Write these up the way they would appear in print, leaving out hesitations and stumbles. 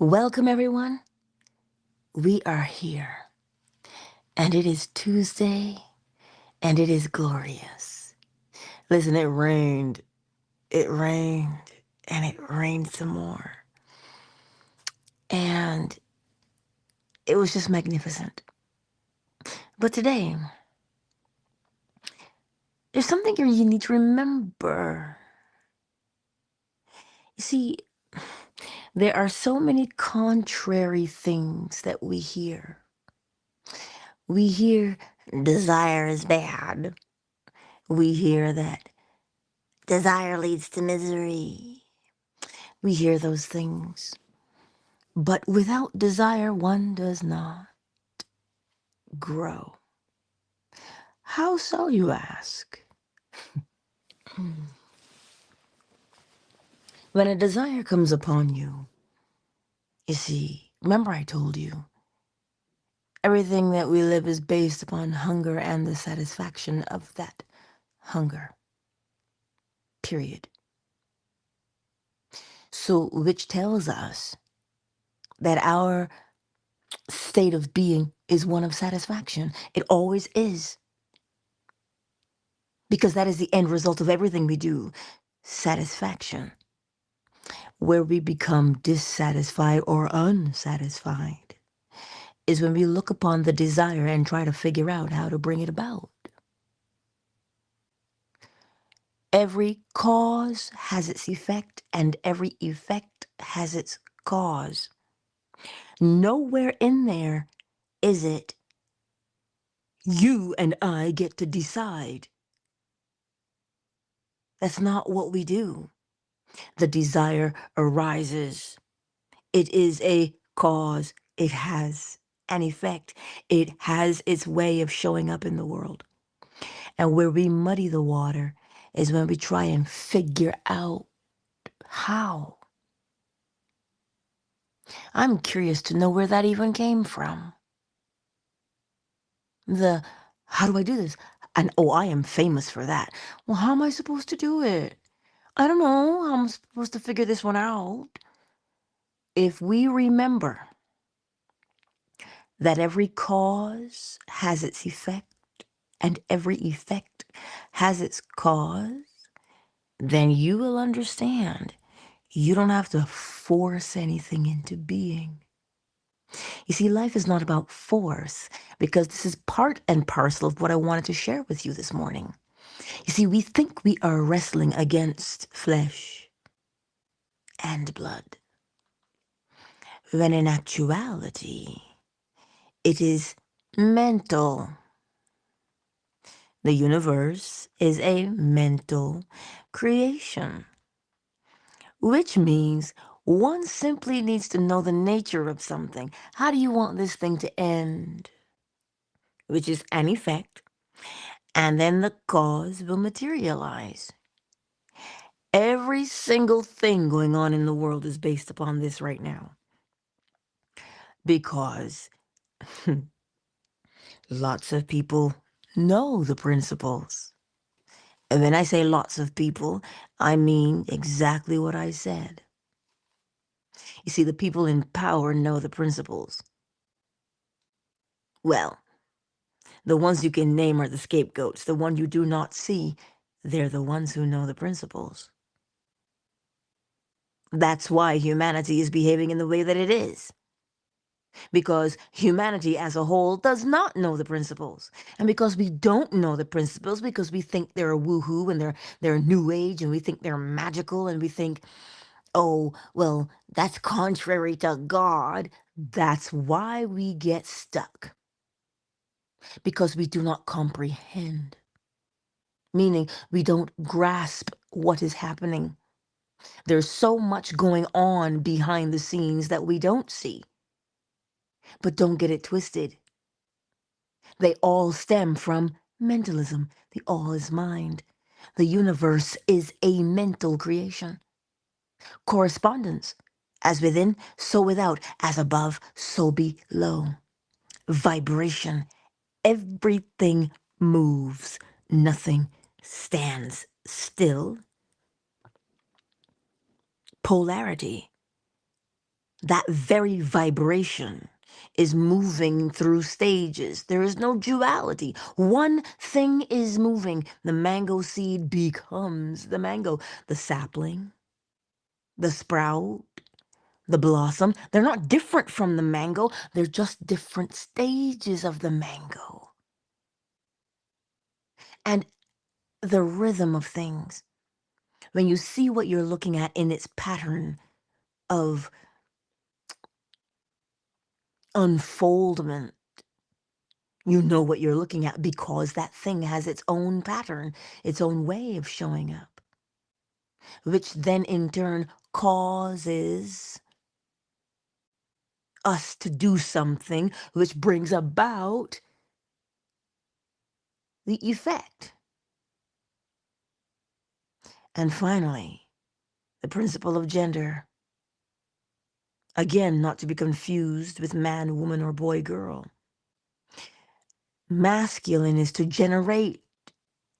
Welcome, everyone. We are here, and it is Tuesday, and it is glorious. Listen, it rained, and it rained some more. And it was just magnificent. But today, there's something here you need to remember. You see, there are so many contrary things that we hear. We hear desire is bad. We hear that desire leads to misery. We hear those things. But without desire, one does not grow. How so, you ask? When a desire comes upon you, you see, remember I told you, everything that we live is based upon hunger and the satisfaction of that hunger. Period. So, which tells us that our state of being is one of satisfaction. It always is. Because that is the end result of everything we do. Satisfaction. Where we become dissatisfied or unsatisfied is when we look upon the desire and try to figure out how to bring it about. Every cause has its effect, and every effect has its cause. Nowhere in there is it you and I get to decide. That's not what we do. The desire arises. It is a cause. It has an effect. It has its way of showing up in the world. And where we muddy the water is when we try and figure out how. I'm curious to know where that even came from. How do I do this? And I am famous for that. Well, how am I supposed to do it? I don't know how I'm supposed to figure this one out. If we remember that every cause has its effect and every effect has its cause, then you will understand you don't have to force anything into being. You see, life is not about force, because this is part and parcel of what I wanted to share with you this morning. You see, we think we are wrestling against flesh and blood, when in actuality, it is mental. The universe is a mental creation, which means one simply needs to know the nature of something. How do you want this thing to end? Which is an effect, and then the cause will materialize. Every single thing going on in the world is based upon this right now. Because lots of people know the principles. And when I say lots of people, I mean exactly what I said. You see, the people in power know the principles. Well, the ones you can name are the scapegoats. The one you do not see, they're the ones who know the principles. That's why humanity is behaving in the way that it is. Because humanity as a whole does not know the principles. And because we don't know the principles, because we think they're a woohoo and they're new age, and we think they're magical, and we think, oh, well, that's contrary to God. That's why we get stuck. Because we do not comprehend. Meaning we don't grasp what is happening. There's so much going on behind the scenes that we don't see. But don't get it twisted. They all stem from mentalism. The all is mind. The universe is a mental creation. Correspondence. As within, so without. As above, so below. Vibration. Everything moves. Nothing stands still. Polarity. That very vibration is moving through stages. There is no duality. One thing is moving. The mango seed becomes the mango. The sapling, the sprout, the blossom, they're not different from the mango. They're just different stages of the mango. And the rhythm of things, when you see what you're looking at in its pattern of unfoldment, you know what you're looking at because that thing has its own pattern, its own way of showing up, which then in turn causes us to do something, which brings about the effect. And finally, the principle of gender. Again, not to be confused with man, woman, or boy, girl. Masculine is to generate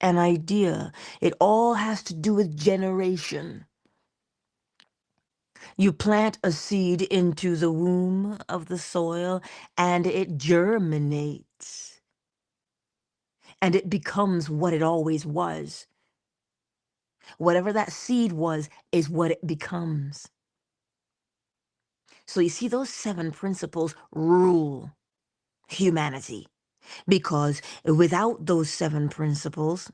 an idea. It all has to do with generation. You plant a seed into the womb of the soil and it germinates. And it becomes what it always was. Whatever that seed was is what it becomes. So you see, those 7 principles rule humanity. Because without those 7 principles,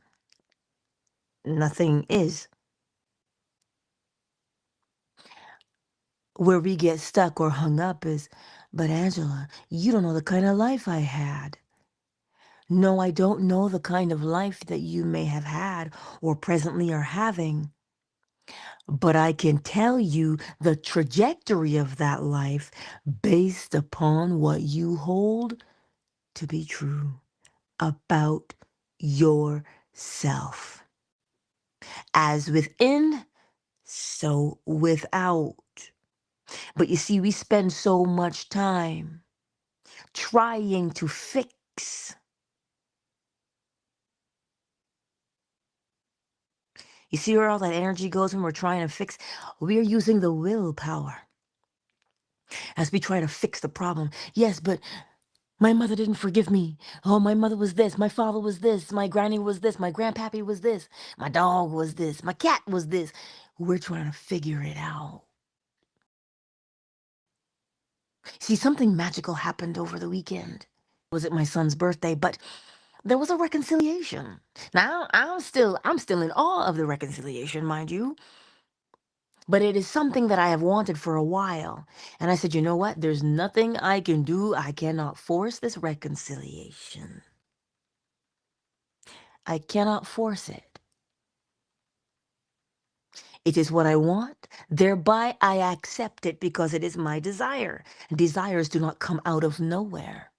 nothing is. Where we get stuck or hung up is, but Angela, you don't know the kind of life I had. No, I don't know the kind of life that you may have had or presently are having. But I can tell you the trajectory of that life based upon what you hold to be true about yourself. As within, so without. But you see, we spend so much time trying to fix. You see where all that energy goes when we're trying to fix? We're using the willpower as we try to fix the problem. Yes, but my mother didn't forgive me. Oh, my mother was this. My father was this. My granny was this. My grandpappy was this. My dog was this. My cat was this. We're trying to figure it out. See, something magical happened over the weekend. Was it my son's birthday? But there was a reconciliation. Now, I'm still in awe of the reconciliation, mind you. But it is something that I have wanted for a while. And I said, you know what? There's nothing I can do. I cannot force this reconciliation. I cannot force it. It is what I want. Thereby, I accept it because it is my desire. Desires do not come out of nowhere.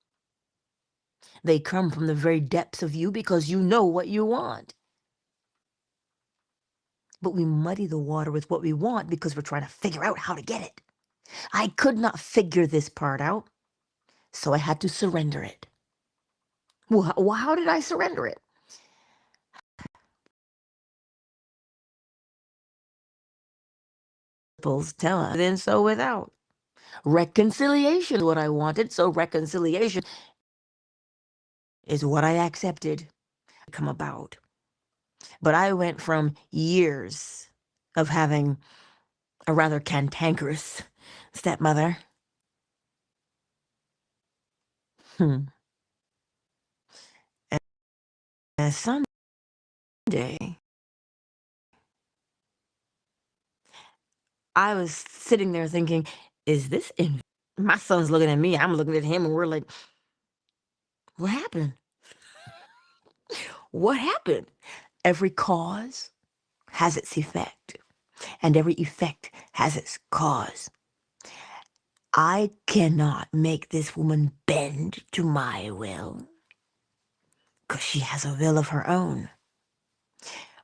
They come from the very depths of you because you know what you want. But we muddy the water with what we want because we're trying to figure out how to get it. I could not figure this part out, so I had to surrender it. Well, how did I surrender it? Principles tell us, then so without. Reconciliation is what I wanted, so reconciliation is what I accepted to come about. But I went from years of having a rather cantankerous stepmother. And Sunday, I was sitting there thinking, is this in? My son's looking at me, I'm looking at him, and we're like, what happened? What happened? Every cause has its effect, and every effect has its cause. I cannot make this woman bend to my will because she has a will of her own.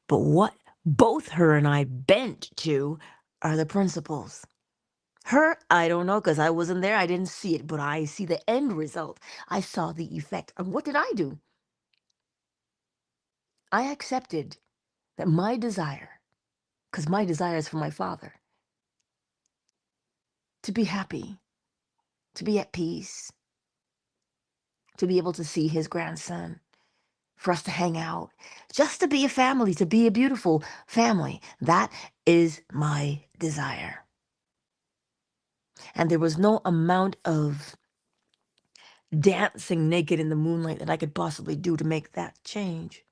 But what both her and I bent to are the principles. Her, I don't know because I wasn't there. I didn't see it, but I see the end result. I saw the effect. And what did I do? I accepted that my desire, because my desire is for my father, to be happy, to be at peace, to be able to see his grandson, for us to hang out, just to be a family, to be a beautiful family. That is my desire. And there was no amount of dancing naked in the moonlight that I could possibly do to make that change,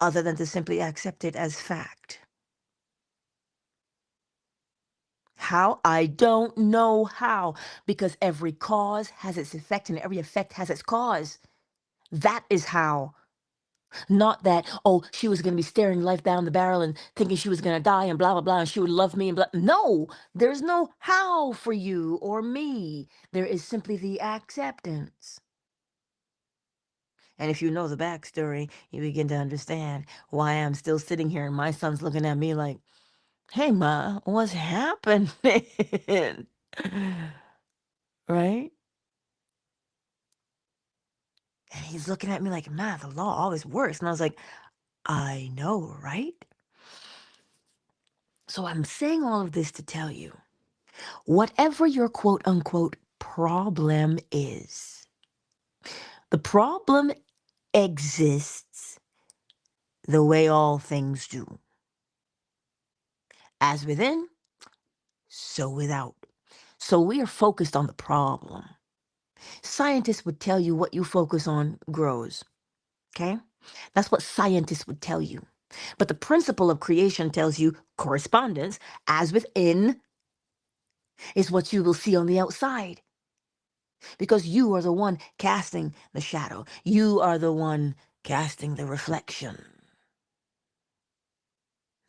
other than to simply accept it as fact. How? I don't know how, because every cause has its effect and every effect has its cause. That is how. Not that, oh, she was going to be staring life down the barrel and thinking she was going to die and blah, blah, blah, and she would love me and blah. No, there's no how for you or me. There is simply the acceptance. And if you know the backstory, you begin to understand why I'm still sitting here and my son's looking at me like, hey, Ma, what's happening? Right? And he's looking at me like, Ma, the law always works. And I was like, I know, right? So I'm saying all of this to tell you, whatever your quote unquote problem is, the problem exists the way all things do. As within, so without. So we are focused on the problem. Scientists would tell you what you focus on grows. Okay? That's what scientists would tell you. But the principle of creation tells you correspondence, as within, is what you will see on the outside. Because you are the one casting the shadow. You are the one casting the reflection.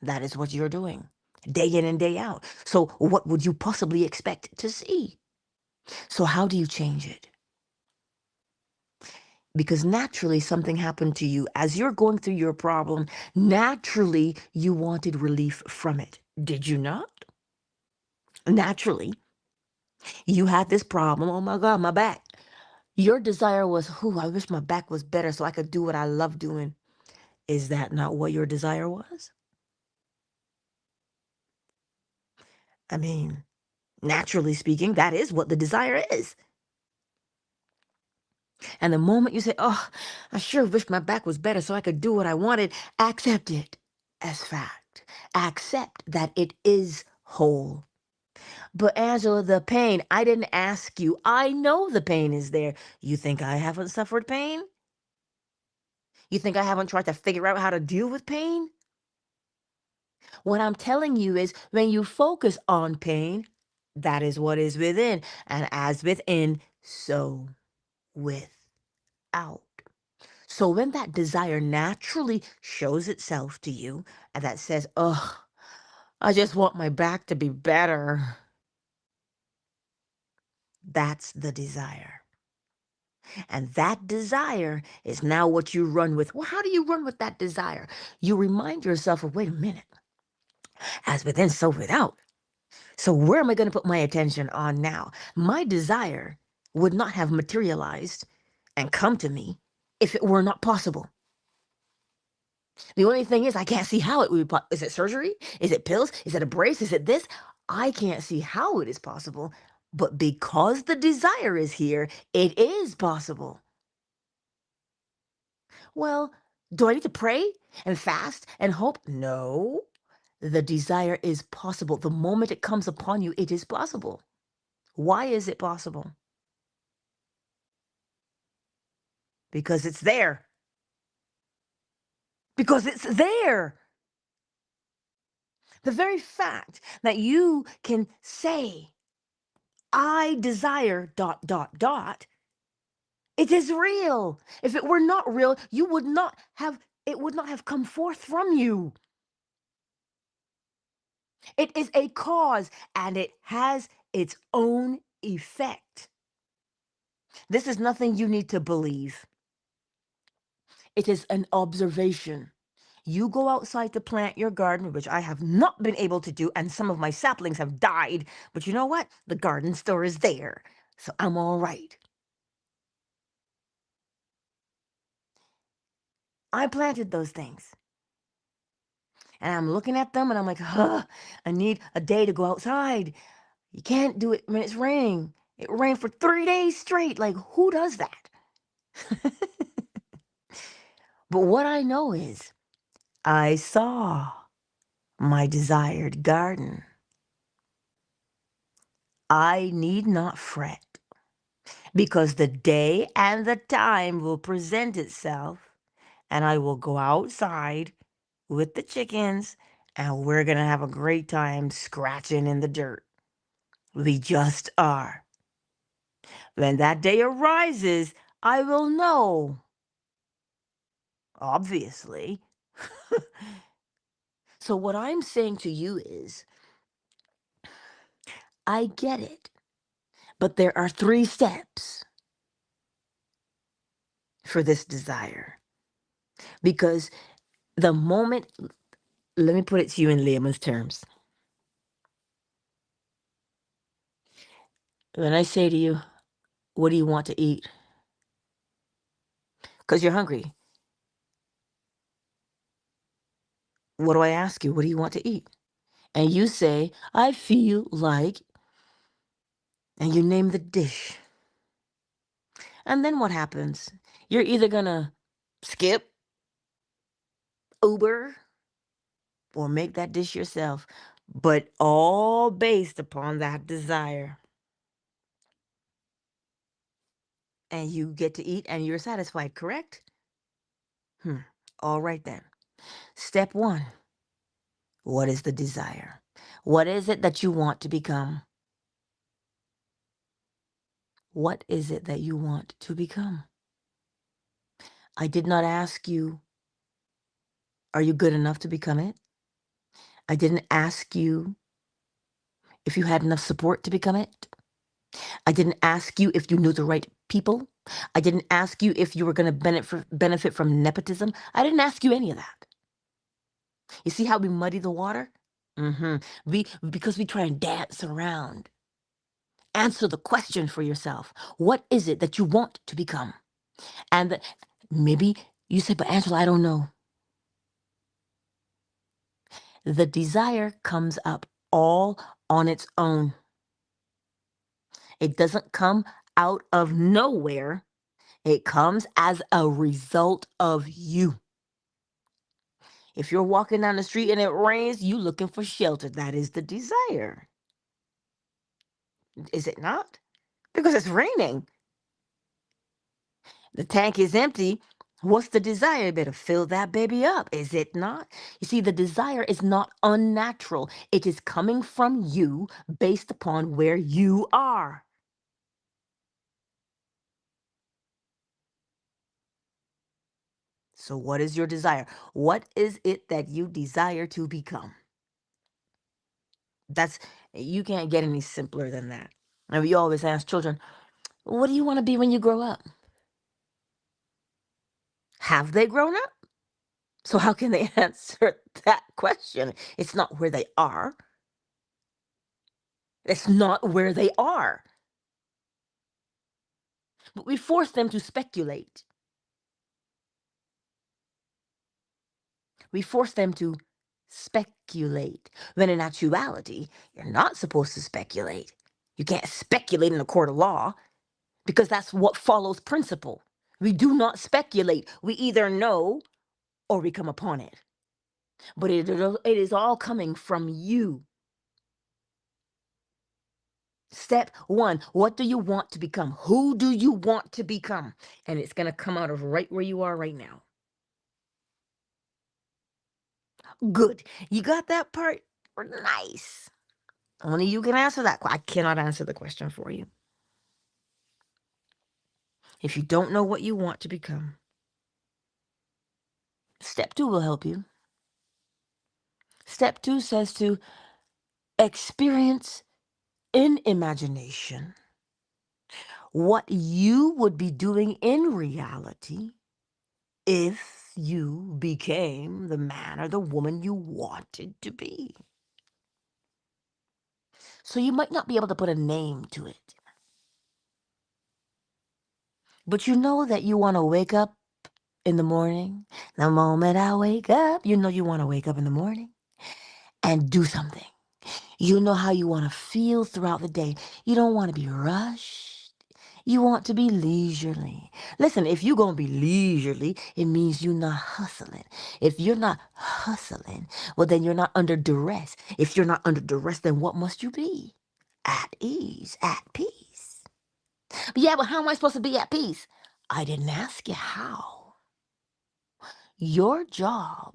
That is what you're doing, day in and day out. So what would you possibly expect to see? So how do you change it? Because naturally something happened to you. As you're going through your problem, naturally you wanted relief from it. Did you not? Naturally, you had this problem. Oh my God, my back. Your desire was, I wish my back was better so I could do what I love doing. Is that not what your desire was? I mean, naturally speaking, that is what the desire is. And the moment you say, oh, I sure wish my back was better so I could do what I wanted, accept it as fact. Accept that it is whole. But Angela, the pain, I didn't ask you. I know the pain is there. You think I haven't suffered pain? You think I haven't tried to figure out how to deal with pain? What I'm telling you is when you focus on pain, that is what is within. And as within, so without. So when that desire naturally shows itself to you and that says, oh, I just want my back to be better, that's the desire. And that desire is now what you run with. Well, how do you run with that desire? You remind yourself of, wait a minute, as within, so without. So where am I going to put my attention on now? My desire would not have materialized and come to me if it were not possible. The only thing is I can't see how it would be. Is it surgery? Is it pills? Is it a brace? Is it this? I can't see how it is possible. But because the desire is here, it is possible. Well, do I need to pray and fast and hope? No. The desire is possible. The moment it comes upon you, it is possible. Why is it possible? Because it's there. Because it's there. The very fact that you can say, I desire dot, dot, dot, it is real. If it were not real, it would not have come forth from you. It is a cause and it has its own effect. This is nothing you need to believe. It is an observation. You go outside to plant your garden, which I have not been able to do, and some of my saplings have died. But you know what? The garden store is there. So I'm all right. I planted those things. And I'm looking at them and I'm like, huh, I need a day to go outside. You can't do it when it's raining. It rained for 3 days straight. Like, who does that? But what I know is I saw my desired garden. I need not fret because the day and the time will present itself and I will go outside with the chickens and we're going to have a great time scratching in the dirt. We just are. When that day arises, I will know, obviously. So, what I'm saying to you is, I get it, but there are 3 steps for this desire. Because the moment, let me put it to you in layman's terms. When I say to you, what do you want to eat? Because you're hungry. What do I ask you? What do you want to eat? And you say, I feel like, and you name the dish. And then what happens? You're either going to skip, Uber, or make that dish yourself, but all based upon that desire. And you get to eat and you're satisfied, correct? All right then. Step 1. What is the desire? What is it that you want to become? What is it that you want to become? I did not ask you, are you good enough to become it? I didn't ask you if you had enough support to become it. I didn't ask you if you knew the right people. I didn't ask you if you were going to benefit from nepotism. I didn't ask you any of that. You see how we muddy the water? Because we try and dance around. Answer the question for yourself. What is it that you want to become? And maybe you say, but Angela, I don't know. The desire comes up all on its own. It doesn't come out of nowhere. It comes as a result of you. If you're walking down the street and it rains, you looking for shelter. That is the desire. Is it not? Because it's raining. The tank is empty. What's the desire? You better fill that baby up. Is it not? You see, the desire is not unnatural. It is coming from you based upon where you are. So, what is your desire? What is it that you desire to become? That's, you can't get any simpler than that. And we always ask children, what do you want to be when you grow up? Have they grown up? So how can they answer that question? It's not where they are. It's not where they are. But we force them to speculate. We force them to speculate. When in actuality, you're not supposed to speculate. You can't speculate in a court of law because that's what follows principle. We do not speculate. We either know or we come upon it. But it is all coming from you. Step 1, what do you want to become? Who do you want to become? And it's going to come out of right where you are right now. Good. You got that part? Nice. Only you can answer that. I cannot answer the question for you. If you don't know what you want to become, step 2 will help you. Step 2 says to experience in imagination what you would be doing in reality if you became the man or the woman you wanted to be. So you might not be able to put a name to it, but you know that you want to wake up in the morning, the moment I wake up, you know you want to wake up in the morning and do something. You know how you want to feel throughout the day. You don't want to be rushed. You want to be leisurely. Listen, if you're going to be leisurely, it means you're not hustling. If you're not hustling, well, then you're not under duress. If you're not under duress, then what must you be? At ease, at peace. Yeah, but how am I supposed to be at peace? I didn't ask you how. Your job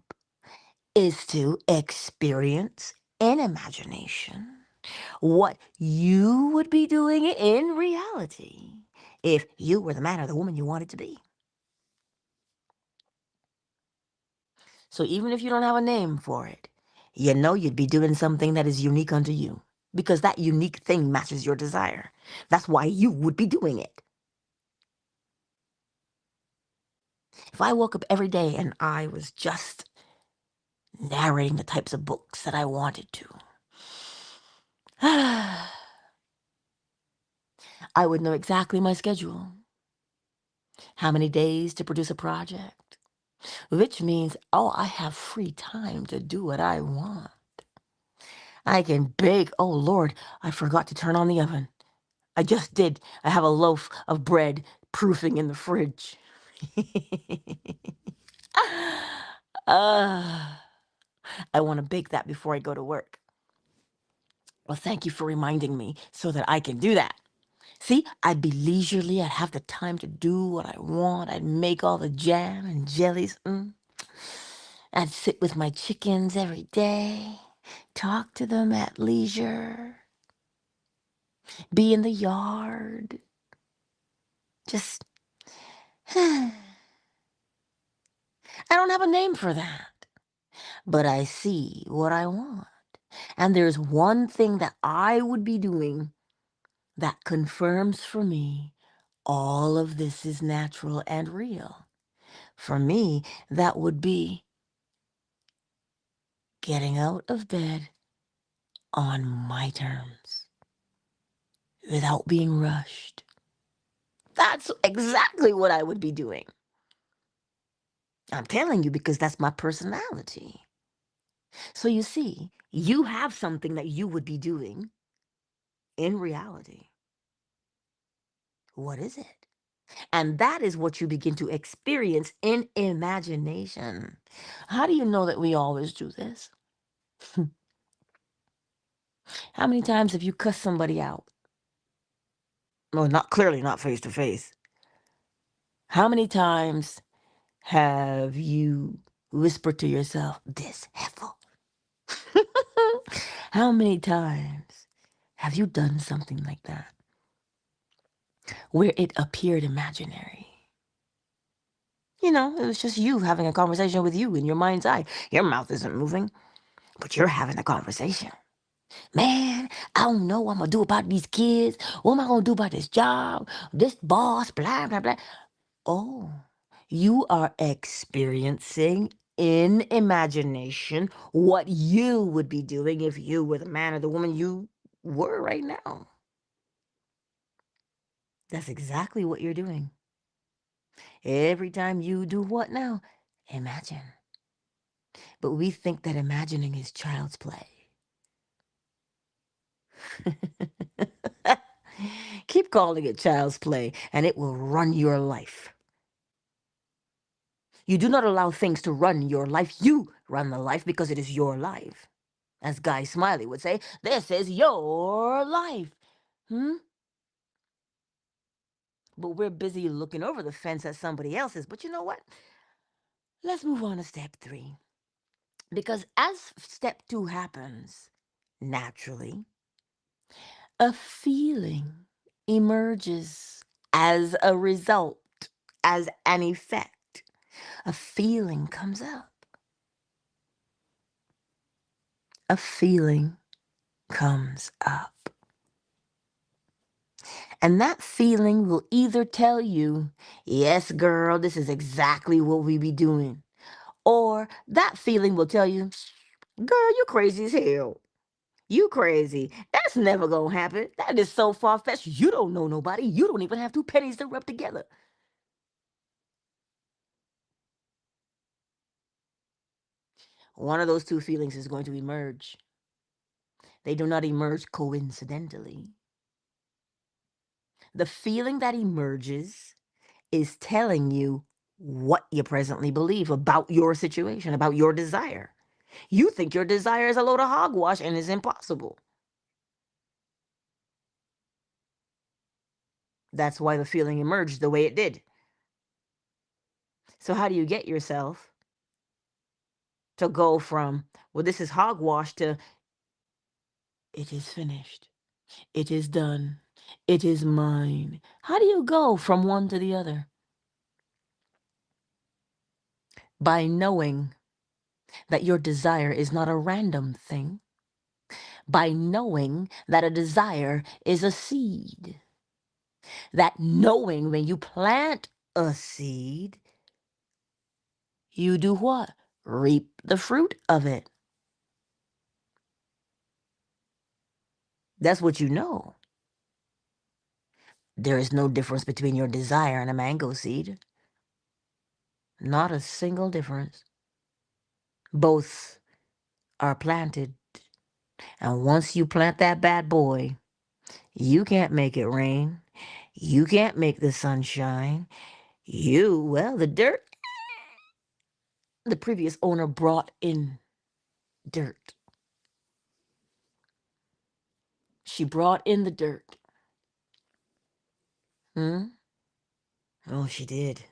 is to experience in imagination what you would be doing in reality if you were the man or the woman you wanted to be. So even if you don't have a name for it, you know you'd be doing something that is unique unto you because that unique thing matches your desire. That's why you would be doing it. If I woke up every day and I was just narrating the types of books that I wanted to, I would know exactly my schedule, how many days to produce a project, which means, oh, I have free time to do what I want. I can bake. Oh, Lord, I forgot to turn on the oven. I just did. I have a loaf of bread proofing in the fridge. uh, I want to bake that before I go to work. Well, thank you for reminding me so that I can do that. See, I'd be leisurely. I'd have the time to do what I want. I'd make all the jam and jellies. I'd sit with my chickens every day, talk to them at leisure, be in the yard. Just, I don't have a name for that, but I see what I want. And there's one thing that I would be doing that confirms for me all of this is natural and real. For me, that would be getting out of bed on my terms without being rushed. That's exactly what I would be doing. I'm telling you because that's my personality. So you see, you have something that you would be doing in reality. What is it? And that is what you begin to experience in imagination. How do you know that we always do this? How many times have you cussed somebody out? Well, not clearly not face to face. How many times have you whispered to yourself, this heifer? How many times have you done something like that where it appeared imaginary? You know, it was just you having a conversation with you in your mind's eye. Your mouth isn't moving, but you're having a conversation. Man, I don't know what I'm going to do about these kids. What am I going to do about this job? This boss, blah, blah, blah. Oh, you are experiencing in imagination what you would be doing if you were the man or the woman you were right now. That's exactly what you're doing. Every time you do what now? Imagine. But we think that imagining is child's play. Keep calling it child's play, and it will run your life. You do not allow things to run your life. You run the life because it is your life. As Guy Smiley would say, this is your life. But we're busy looking over the fence at somebody else's. But you know what? Let's move on to step 3. Because as step 2 happens, naturally, a feeling emerges as a result, as an effect. A feeling comes up. A feeling comes up. And that feeling will either tell you, yes, girl, this is exactly what we be doing. Or that feeling will tell you, girl, you crazy as hell. You crazy. That's never gonna happen. That is so far-fetched. You don't know nobody. You don't even have 2 pennies to rub together. one of those two feelings is going to emerge. They do not emerge coincidentally. The feeling that emerges is telling you what you presently believe about your situation, about your desire. You think your desire is a load of hogwash and is impossible. That's why the feeling emerged the way it did. So, how do you get yourself to go from, well, this is hogwash to, it is finished, it is done, it is mine? How do you go from one to the other? By knowing that your desire is not a random thing, by knowing that a desire is a seed, that knowing when you plant a seed, you do what? Reap the fruit of it. That's what you know. There is no difference between your desire and a mango seed. Not a single difference. Both are planted. And once you plant that bad boy, you can't make it rain. You can't make the sun shine. Well, the dirt, the previous owner brought in dirt. She brought in the dirt. Hmm? Oh, she did.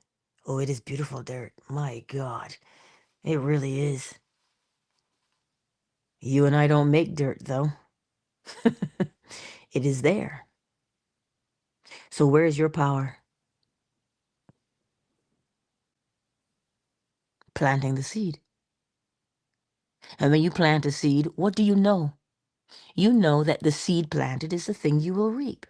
Oh, it is beautiful dirt. My God. It really is. You and I don't make dirt, though. It is there. So where is your power? Planting the seed. And when you plant a seed, what do you know? You know that the seed planted is the thing you will reap.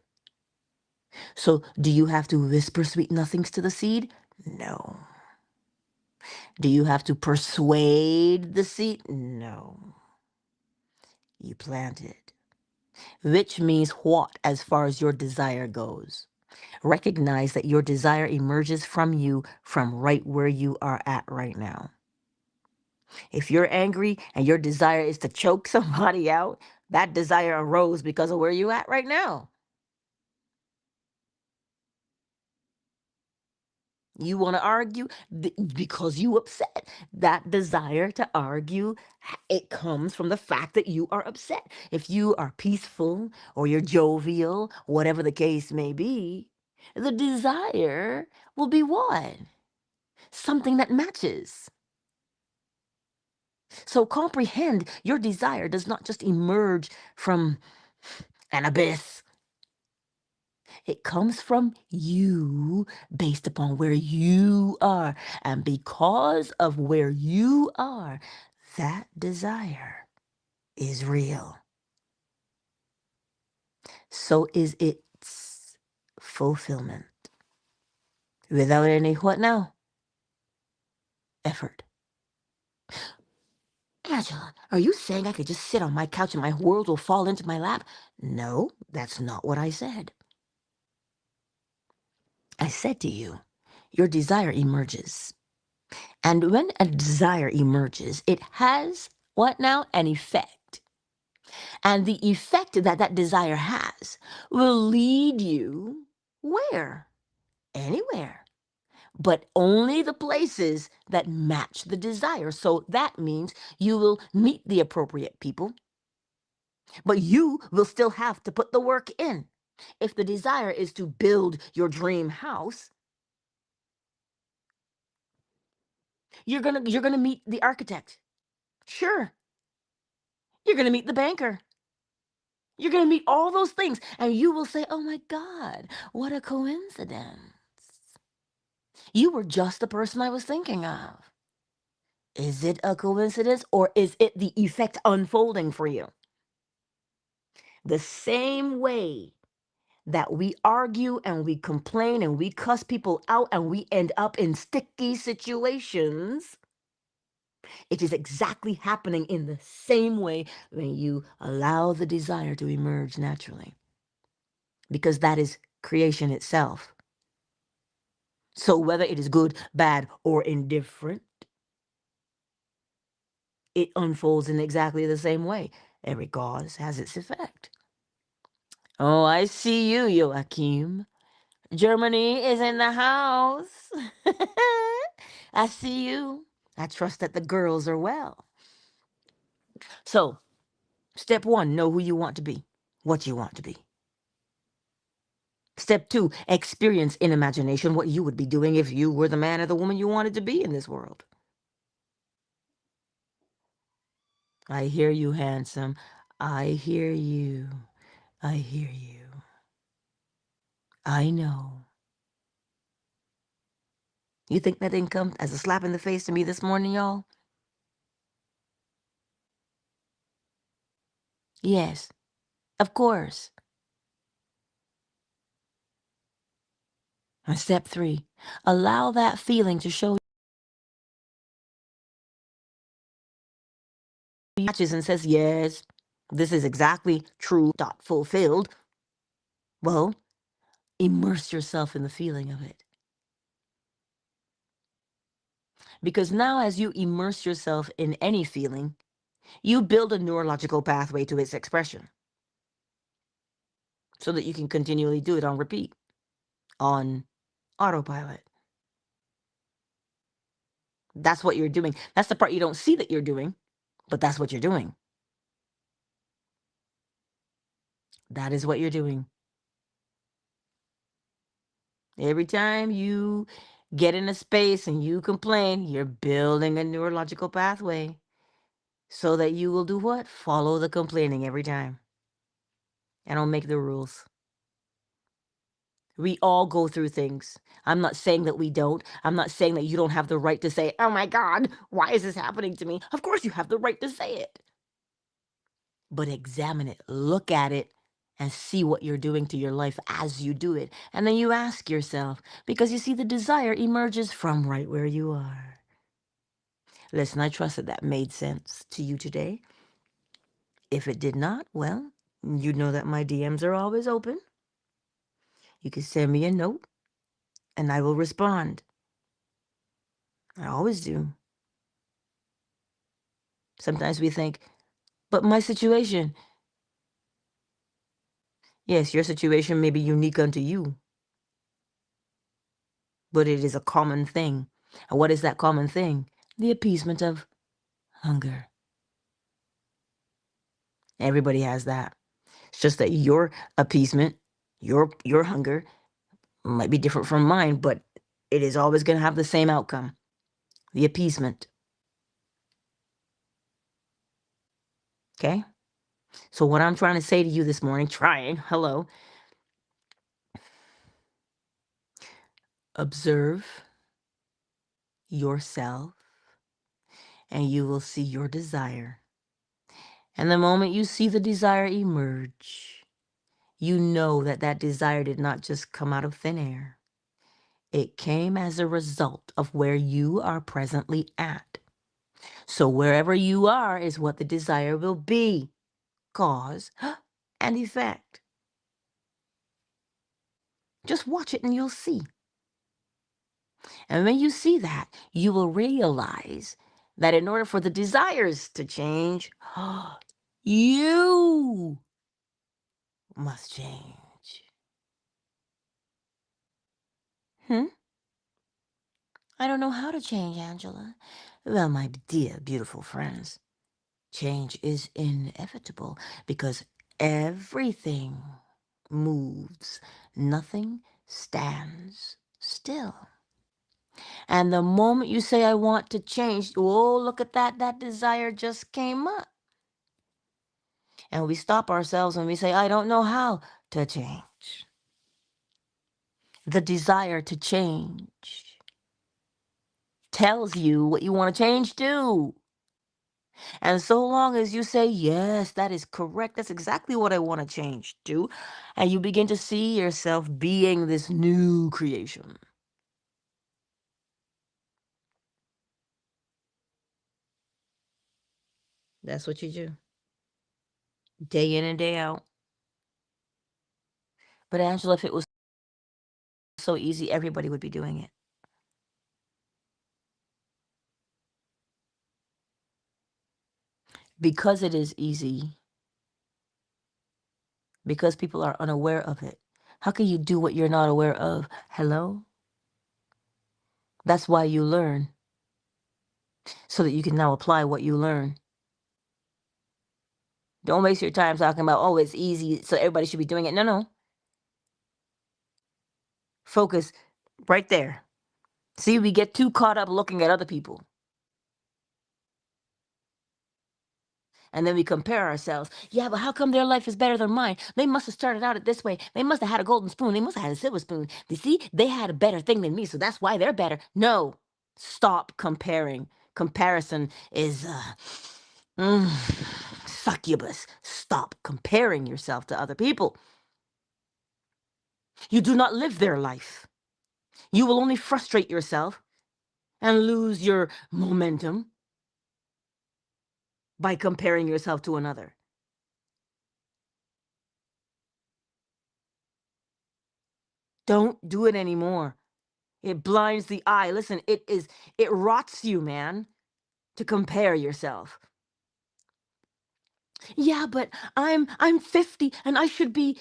So do you have to whisper sweet nothings to the seed? No. Do you have to persuade the seed? No. You plant it. Which means what as far as your desire goes? Recognize that your desire emerges from you from right where you are at right now. If you're angry and your desire is to choke somebody out, that desire arose because of where you at right now. You want to argue because you upset. That desire to argue, it comes from the fact that you are upset. If you are peaceful or you're jovial, whatever the case may be, the desire will be what? Something that matches. So comprehend your desire does not just emerge from an abyss. It comes from you based upon where you are. And because of where you are, that desire is real. So is its fulfillment. Without any what now? Effort. Angela, are you saying I could just sit on my couch and my world will fall into my lap? No, that's not what I said. I said to you, your desire emerges. And when a desire emerges, it has what now? An effect. And the effect that that desire has will lead you where? Anywhere. But only the places that match the desire. So that means you will meet the appropriate people, but you will still have to put the work in. If the desire is to build your dream house, you're gonna meet the architect. Sure. You're gonna meet the banker. You're gonna meet all those things, and you will say, "Oh my God, what a coincidence. You were just the person I was thinking of." Is it a coincidence or is it the effect unfolding for you? The same way that we argue and we complain and we cuss people out and we end up in sticky situations, it is exactly happening in the same way when you allow the desire to emerge naturally, because that is creation itself. So whether it is good, bad, or indifferent, it unfolds in exactly the same way. Every cause has its effect. Oh, I see you, Joachim. Germany is in the house. I see you. I trust that the girls are well. So, step 1, know who you want to be, what you want to be. Step 2, experience in imagination what you would be doing if you were the man or the woman you wanted to be in this world. I hear you, handsome. I hear you. I hear you. I know. You think that didn't come as a slap in the face to me this morning, y'all? Yes, of course. And step 3, allow that feeling to show you matches and says, yes, this is exactly true, fulfilled. Well, immerse yourself in the feeling of it. Because now as you immerse yourself in any feeling, you build a neurological pathway to its expression so that you can continually do it on repeat, on autopilot. That's what you're doing. That's the part you don't see that you're doing, but that's what you're doing. That is what you're doing. Every time you get in a space and you complain, you're building a neurological pathway so that you will do what? Follow the complaining every time. I don't make the rules. We all go through things. I'm not saying that we don't. I'm not saying that you don't have the right to say, oh my God, why is this happening to me? Of course you have the right to say it. But examine it, look at it, and see what you're doing to your life as you do it. And then you ask yourself, because you see the desire emerges from right where you are. Listen, I trust that that made sense to you today. If it did not, well, you know that my DMs are always open. You can send me a note and I will respond. I always do. Sometimes we think, but my situation, yes, your situation may be unique unto you, but it is a common thing. And what is that common thing? The appeasement of hunger. Everybody has that. It's just that your appeasement, your hunger might be different from mine, but it is always going to have the same outcome. The appeasement. Okay? So what I'm trying to say to you this morning, hello, observe yourself and you will see your desire. And the moment you see the desire emerge, you know that that desire did not just come out of thin air. It came as a result of where you are presently at. So wherever you are is what the desire will be. Cause and effect. Just watch it and you'll see. And when you see that, you will realize that in order for the desires to change, you must change. Hmm? I don't know how to change, Angela. Well, my dear, beautiful friends, change is inevitable because everything moves. Nothing stands still. And the moment you say, I want to change, oh, look at that, that desire just came up. And we stop ourselves when we say, I don't know how to change. The desire to change tells you what you want to change to. And so long as you say, yes, that is correct, that's exactly what I want to change to, and you begin to see yourself being this new creation. That's what you do. Day in and day out. But Angela, if it was so easy, everybody would be doing it. Because it is easy, because people are unaware of it. How can you do what you're not aware of? Hello? That's why you learn, so that you can now apply what you learn. Don't waste your time talking about, oh, it's easy, so everybody should be doing it. No, no. Focus right there. See, we get too caught up looking at other people. And then we compare ourselves. Yeah, but how come their life is better than mine? They must have started out it this way. They must have had a golden spoon. They must have had a silver spoon. You see, they had a better thing than me, so that's why they're better. No, stop comparing. Comparison is succubus. Stop comparing yourself to other people. You do not live their life. You will only frustrate yourself and lose your momentum by comparing yourself to another. Don't do it anymore. It blinds the eye. Listen, it rots you, man, to compare yourself. Yeah, but I'm 50 and I should be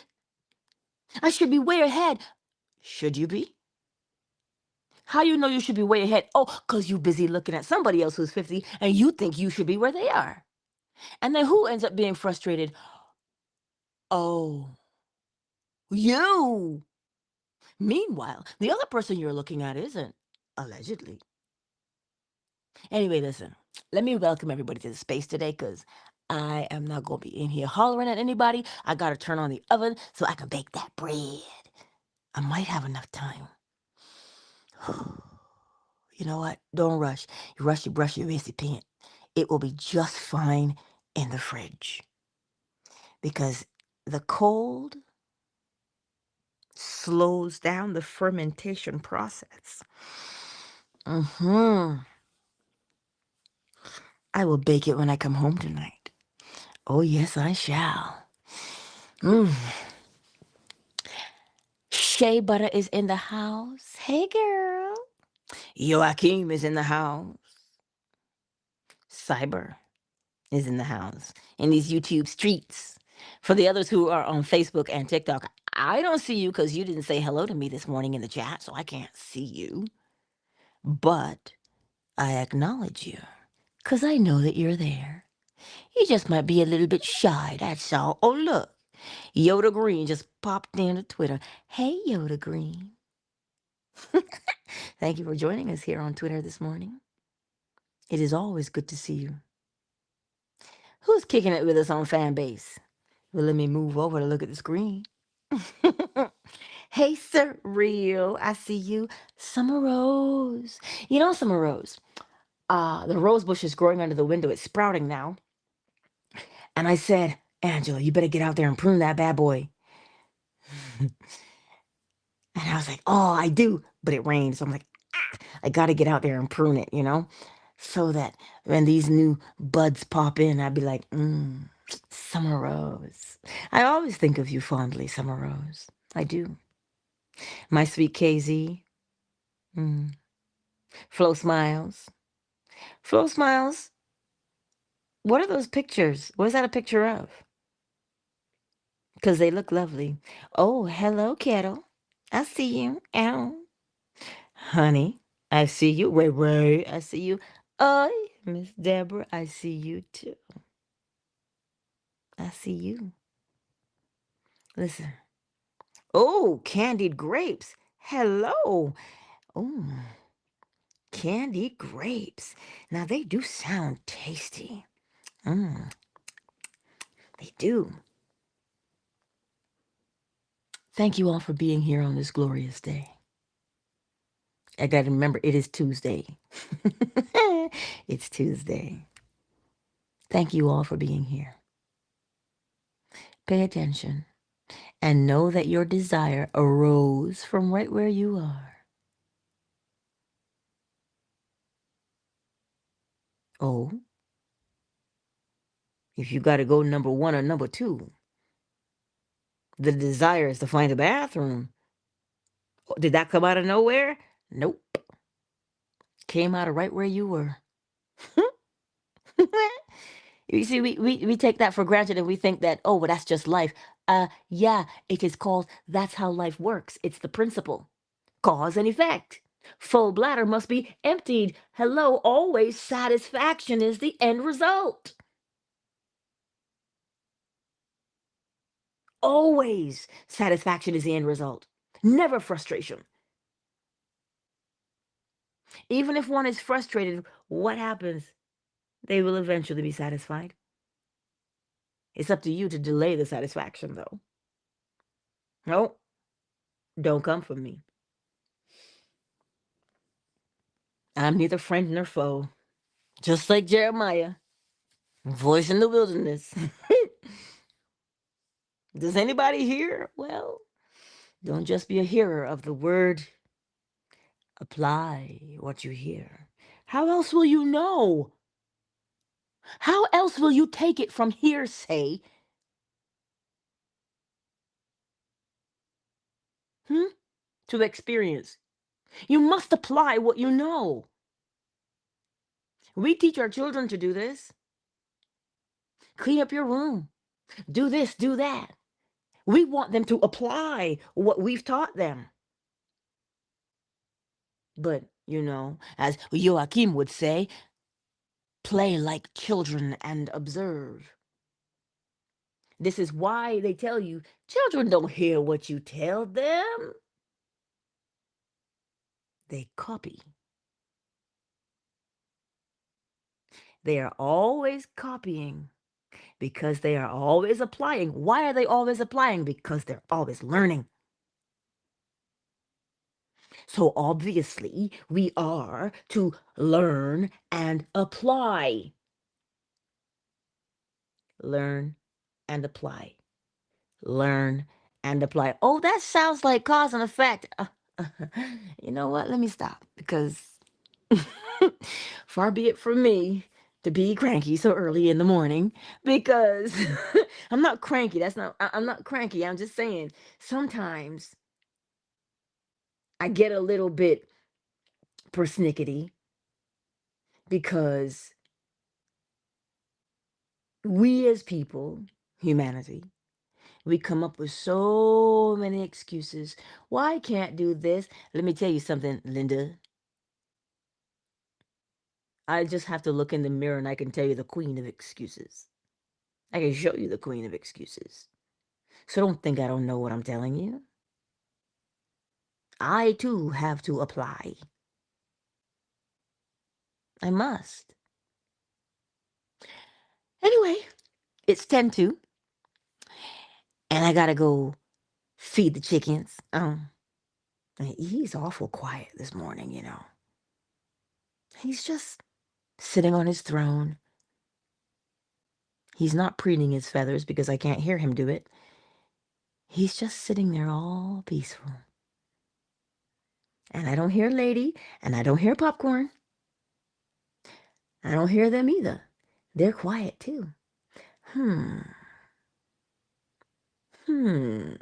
way ahead. Should you be? How you know you should be way ahead? Oh, cuz you busy looking at somebody else who's 50 and you think you should be where they are. And then who ends up being frustrated? Oh, you. Meanwhile, the other person you're looking at isn't, allegedly. Anyway, listen, let me welcome everybody to the space today because I am not going to be in here hollering at anybody. I got to turn on the oven so I can bake that bread. I might have enough time. You know what? Don't rush. You rush, you brush, you waste your paint. It will be just fine in the fridge because the cold slows down the fermentation process. I will bake it when I come home tonight. Oh, yes, I shall. Mm. Shea Butter is in the house. Hey, girl. Joachim is in the house. Cyber is in the house. In these YouTube streets. For the others who are on Facebook and TikTok, I don't see you because you didn't say hello to me this morning in the chat, so I can't see you. But I acknowledge you because I know that you're there. You just might be a little bit shy, that's all. Oh, look. Yoda Green just popped into Twitter. Hey, Yoda Green. Thank you for joining us here on Twitter this morning. It is always good to see you. Who's kicking it with us on fan base? Well, let me move over to look at the screen. Hey, Surreal. I see you. Summer Rose. You know, Summer Rose, the rose bush is growing under the window. It's sprouting now. And I said, Angela, you better get out there and prune that bad boy. And I was like, oh, I do. But it rained. So I'm like, I got to get out there and prune it, so that when these new buds pop in, I'd be like, Summer Rose. I always think of you fondly, Summer Rose. I do. My sweet KZ. Mm. Flo Smiles. Flo Smiles. What are those pictures? What is that a picture of? Because they look lovely. Oh, hello, Kettle. I see you. Ow. Honey, I see you. Ray Ray, I see you. Oh, Miss Deborah, I see you too. I see you. Listen. Oh, candied grapes. Hello. Oh, candied grapes. Now they do sound tasty. They do. Thank you all for being here on this glorious day. I got to remember it is Tuesday. It's Tuesday. Thank you all for being here. Pay attention and know that your desire arose from right where you are. Oh, if you got to go number one or number two, the desire is to find a bathroom. Did that come out of nowhere? Nope. Came out of right where you were. You see, we take that for granted and we think that, oh, well, that's just life. Yeah, it is called that's how life works. It's the principle. Cause and effect. Full bladder must be emptied. Hello, always satisfaction is the end result. Always satisfaction is the end result. Never frustration. Even if one is frustrated, what happens? They will eventually be satisfied. It's up to you to delay the satisfaction, though. No, don't come for me. I'm neither friend nor foe. Just like Jeremiah, voice in the wilderness. Does anybody hear? Well, don't just be a hearer of the word. Apply what you hear. How else will you know? How else will you take it from hearsay, hmm, to experience? You must apply what you know. We teach our children to do this. Clean up your room. Do this, do that. We want them to apply what we've taught them. But, as Joachim would say, play like children and observe. This is why they tell you children don't hear what you tell them, they copy. They are always copying because they are always applying. Why are they always applying? Because they're always learning. So obviously, we are to learn and apply. Learn and apply. Learn and apply. Oh, that sounds like cause and effect. You know what? Let me stop because far be it from me to be cranky so early in the morning because I'm not cranky. I'm not cranky. I'm just saying sometimes I get a little bit persnickety because we as people, humanity, we come up with so many excuses. Why I can't do this? Let me tell you something, Linda. I just have to look in the mirror and I can tell you the queen of excuses. I can show you the queen of excuses. So don't think I don't know what I'm telling you. I too have to apply. I must. Anyway, it's 10 to, and I gotta go feed the chickens. He's awful quiet this morning. He's just sitting on his throne. He's not preening his feathers because I can't hear him do it. He's just sitting there all peaceful. And I don't hear Lady, and I don't hear Popcorn. I don't hear them either. They're quiet too. Hmm. Hmm.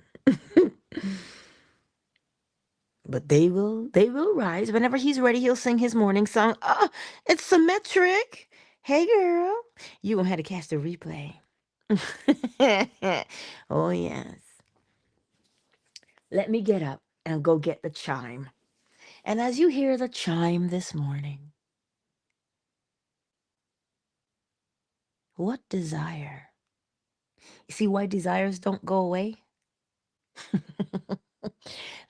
But they will rise. Whenever he's ready, he'll sing his morning song. Oh, it's symmetric. Hey girl. You gonna have to catch the replay. Oh yes. Let me get up and go get the chime. And as you hear the chime this morning, what desire? You see why desires don't go away?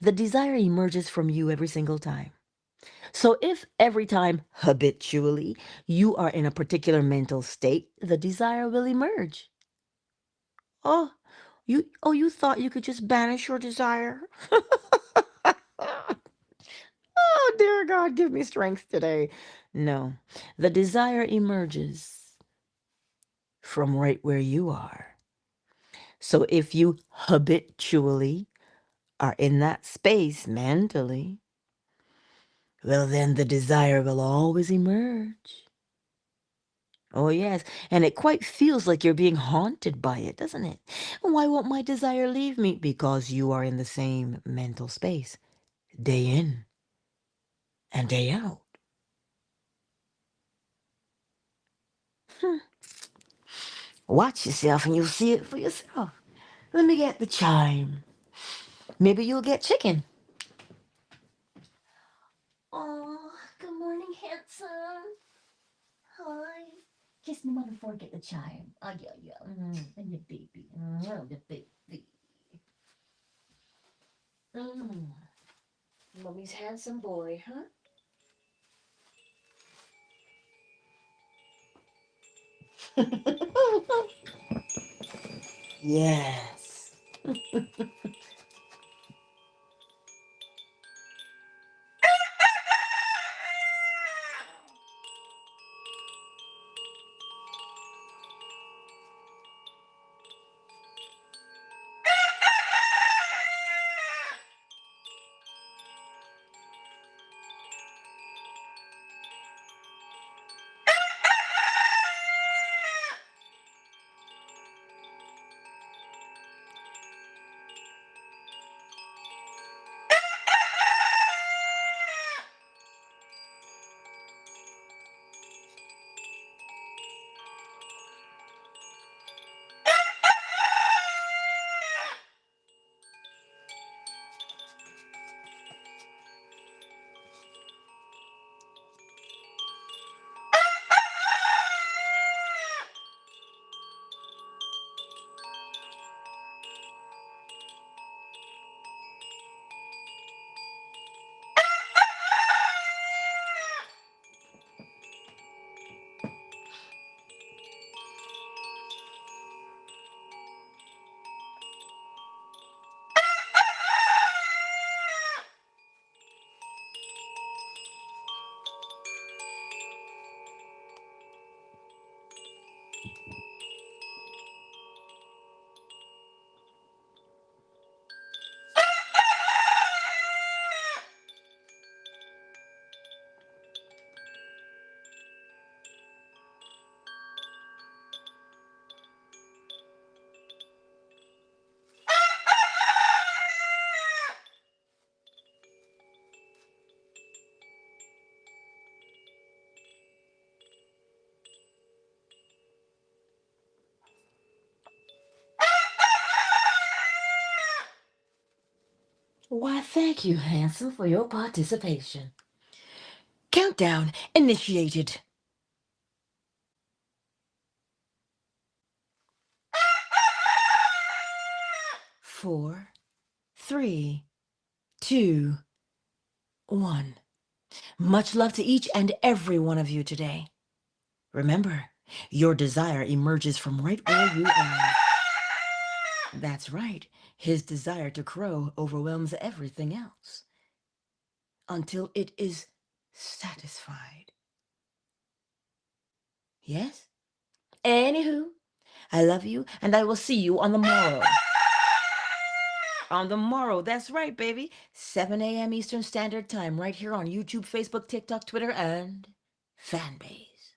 The desire emerges from you every single time. So if every time habitually you are in a particular mental state, the desire will emerge. Oh, you thought you could just banish your desire? Oh, dear God, give me strength today. No, the desire emerges from right where you are. So if you habitually are in that space mentally, well, then the desire will always emerge. Oh, yes, and it quite feels like you're being haunted by it, doesn't it? Why won't my desire leave me? Because you are in the same mental space, day in and day out. Hmm. Watch yourself and you'll see it for yourself. Let me get the chime. Maybe you'll get chicken. Oh, good morning, handsome. Hi. Kiss me mother before I get the chime. Oh, yeah, yeah. And the baby. The baby. Mm. Mommy's handsome boy, huh? Yes. Why, thank you, handsome, for your participation. Countdown initiated. 4, 3, 2, 1. Much love to each and every one of you today. Remember, your desire emerges from right where you are. That's right. His desire to crow overwhelms everything else until it is satisfied. Yes? Anywho, I love you and I will see you on the morrow. On the morrow, that's right, baby. 7 a.m. Eastern Standard Time, right here on YouTube, Facebook, TikTok, Twitter, and Fanbase.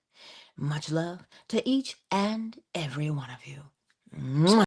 Much love to each and every one of you. Mwah.